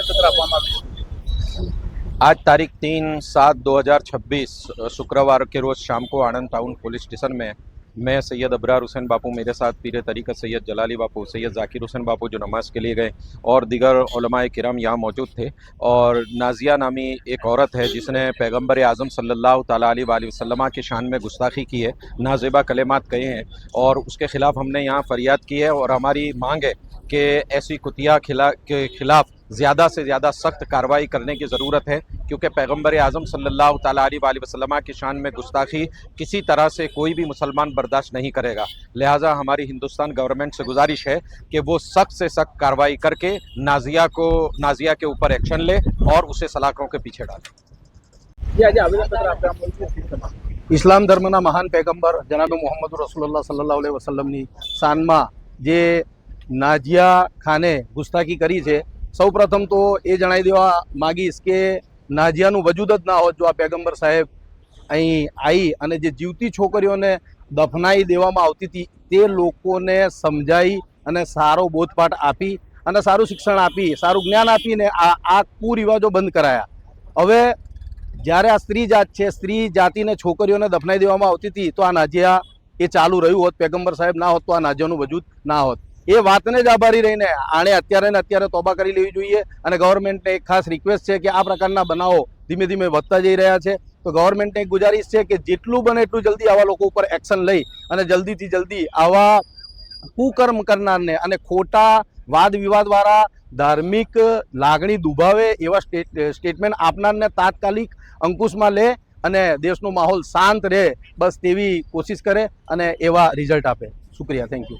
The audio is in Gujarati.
આવેદનપત્ર આપવામાં આવ્યું? आज तारीख 3/7/2026 शुक्रवार के रोज़ शाम को आणंद टाउन पुलिस स्टेशन में मैं सैयद अबरार हुसैन बापू, मेरे साथ पीर तरीक़त सैयद जलाली बापू, सैयद जाकिर हुसैन बापू जो नमाज के लिए गए, और दीगर उलमाए किराम यहाँ मौजूद थे। और नाजिया नामी एक औरत है जिसने पैगंबर आज़म सल्लल्लाहु ताला अलैहि वसल्लम के शान में गुस्ताखी की है, नाज़ेबा कलेमात कहे हैं, और उसके ख़िलाफ़ हमने यहाँ फरियाद की है। और हमारी मांग है कि ऐसी कुतिया के खिलाफ़ ज़्यादा से ज़्यादा सख्त कार्रवाई करने की ज़रूरत है, क्योंकि पैगंबर आज़म सल्लल्लाहु ताला अलैहि वसल्लम की शान में गुस्ताखी किसी तरह से कोई भी मुसलमान बर्दाश्त नहीं करेगा। लिहाजा हमारी हिंदुस्तान गवर्नमेंट से गुजारिश है कि वो सख्त से सख्त कार्रवाई करके नाजिया के ऊपर एक्शन ले और उसे सलाखों के पीछे डाले। જે આજે આવેદનપત્ર આપવામાં આવ્યું છે શું સમાજ? ઇસ્લામ ધર્મના મહાન પૈગંબર જનાબ મોહમ્મદ રસૂલુલ્લાહ સલ્લલ્લાહુ અલૈહિ વસલ્લમની શાનમાં જે નાજિયા ખાને ગુસ્તાખી કરી છે, સૌ પ્રથમ તો એ જણાવી દેવા માગીશ કે નાજિયાનું વજૂદ જ ના હોત જો આ પૈગંબર સાહેબ અહીં આવી અને જે જીવતી છોકરીઓને દફનાઈ દેવામાં આવતી હતી તે લોકોને સમજાવી અને સારો બોધપાઠ આપી અને સારું શિક્ષણ આપી, સારું જ્ઞાન આપીને આ કુરિવાજો બંધ કરાયા. હવે જ્યારે આ સ્ત્રી જાત છે, સ્ત્રી જાતિને છોકરીઓને દફનાઈ દેવામાં આવતી હતી તો આ નાજિયા એ ચાલુ રહ્યું હોત, પૈગંબર સાહેબ ના હોત તો આ નાજિયાનું વજૂદ ના હોત. એ વાતને જ આભારી રહીને આણે અત્યારે ને અત્યારે તોબા કરી લેવી જોઈએ. અને ગવર્મેન્ટને એક ખાસ રિક્વેસ્ટ છે કે આ પ્રકારના બનાવો ધીમે ધીમે વધતા જઈ રહ્યા છે, તો ગવર્મેન્ટને એક ગુજારિશ છે કે જેટલું બને એટલું જલ્દી આવા લોકો ઉપર એક્શન લઈ અને જલ્દીથી જલ્દી આવા કુકર્મ કરનારને અને ખોટા વાદ વિવાદવાળા ધાર્મિક લાગણી દુભાવે એવા સ્ટેટમેન્ટ આપનારને તાત્કાલિક અંકુશમાં લે અને દેશનો માહોલ શાંત રહે, બસ તેવી કોશિશ કરે અને એવા રિઝલ્ટ આપે. શુક્રિયા, થેન્ક યુ.